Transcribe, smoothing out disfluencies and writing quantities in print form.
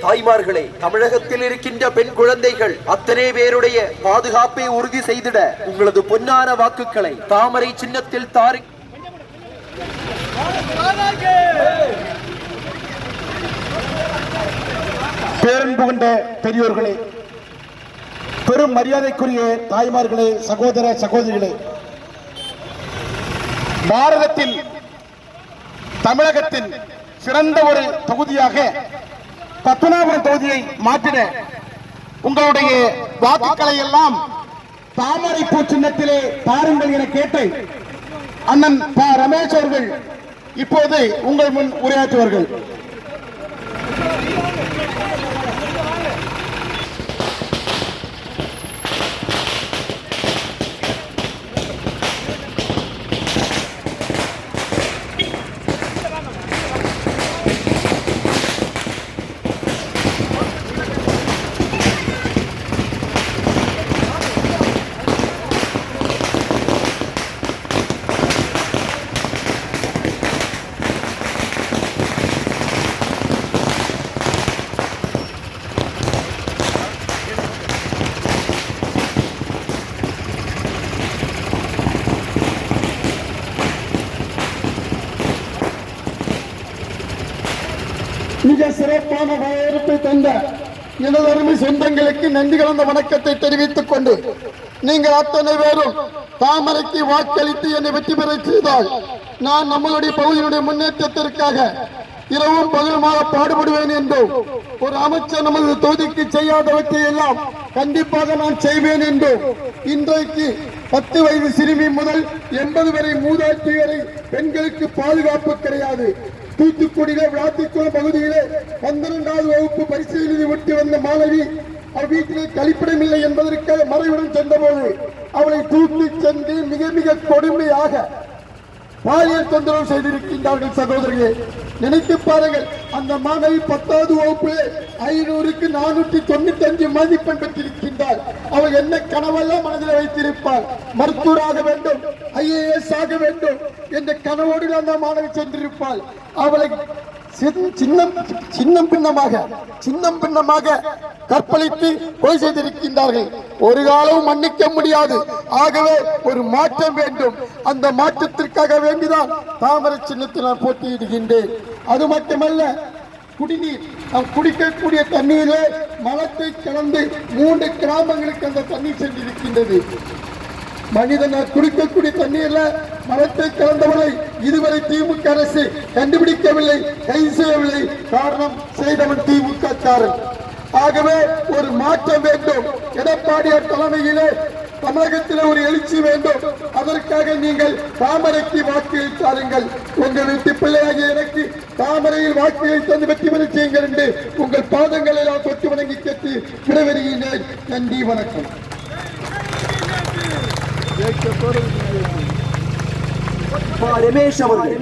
தாய்மார்களே, தமிழகத்தில் இருக்கின்ற பெண் குழந்தைகள் அத்தனை பேருடைய பாதுகாப்பை உறுதி செய்திட உங்களது பொன்னான வாக்குகளை தாமரை சின்னத்தில் தாரி. பேரன்பு கொண்ட பெரியோர்களே, பெரும் மரியாதைக்குரிய தாய்மார்களே, சகோதர சகோதரிகளே, பாரதத்தில் தமிழகத்தின் சிறந்த ஒரு தொகுதியாக பத்மநாபபுரம் தொகுதியை மாற்றிட உங்களுடைய வாக்குகளை எல்லாம் தாமரை பூ சின்னத்திலே தாருங்கள் என கேட்டு அண்ணன் ப. ரமேஷ் அவர்கள் இப்போது உங்கள் முன் உரையாற்றுவார்கள். மிக சிறப்பான வரவேற்பை தந்த எனது அருமை சொந்தங்களுக்கு நன்றி கலந்த வணக்கத்தை தெரிவித்துக் கொண்டு, நீங்கள் அத்தனை பேரும் தாமரைக்கு வாக்களித்து என்னை வெற்றி பெற செய்தால் நான் நம்மளுடைய பகுதியினுடைய முன்னேற்றத்திற்காக இரவும் பகலுமாக பாடுபடுவேன் என்றும், ஒரு அமைச்சர் நமது தொகுதிக்கு செய்யாதவற்றை எல்லாம் கண்டிப்பாக நான் செய்வேன் என்றும், இன்றைக்கு 10 வயது சிறுமி முதல் 80 வரை மூதாட்டி வரை பெண்களுக்கு பாதுகாப்பு கிடையாது. தூத்துக்குடியிலே விளாத்திக்குளம் பகுதியிலே 12வது வகுப்பு பரிசு எழுதி விட்டு வந்த மாணவி வீட்டிலே கழிப்பிடம் இல்லை என்பதற்காக மறைவுடன் சென்றபோது அவளை தூக்கி சென்று மிக மிக கொடுமையாக பாலியல் தொந்தரவு செய்திருக்கின்றார்கள். சகோதரர்களே, நினைத்து பாருங்கள், அந்த மாணவி 10வது வகுப்பிலே 500க்கு 495 மதிப்பெண் பெற்றிருக்கின்றார். அவள் என்ன கனவெல்லாம் மனதில் வைத்திருப்பாள். மருத்துவராக வேண்டும், IAS ஆக வேண்டும் என்ற கனவோடு அந்த மாணவி சென்றிருப்பாள். அவளை சின்னம் பின்னமாக கற்பழித்து கொலை செய்திருக்கின்றார்கள். ஒரு காலம் மன்னிக்க முடியாது. ஆகவே ஒரு மாற்றம் வேண்டும். அந்த மாற்றத்திற்காக வேண்டிதான் தாமரை சின்னத்தில் நான் போட்டியிடுகின்றேன். அது மட்டுமல்ல, குடிநீர், நாம் குடிக்கக்கூடிய தண்ணீரே மலத்தை கலந்து 3 கிராமங்களுக்கு அந்த தண்ணீர் சென்றிருக்கின்றது. மனிதனால் குடிக்கக்கூடிய தண்ணீர்ல மலத்தை கலந்தவரை இதுவரை திமுக அரசு கண்டுபிடிக்கவில்லை, கைது செய்யவில்லை. காரணம், செய்தவன் திமுக காரன். ஆகவே ஒரு மாற்றம் வேண்டும். எடப்பாடியார் தலைமையிலே தமிழகத்தில் ஒரு எழுச்சி வேண்டும். அதற்காக நீங்கள் தாமரைக்கு வாக்களித்தாருங்கள். உங்கள் வீட்டு பிள்ளையாகிய எனக்கு தாமரையில் வாக்களித்து வெற்றி பெற செய்யுங்கள் என்று உங்கள் பாதங்களை எல்லாம் தொட்டு வணங்கி கேட்டு விடைபெறுகிறேன். நன்றி, வணக்கம். ரமேஷ் அவர்கள்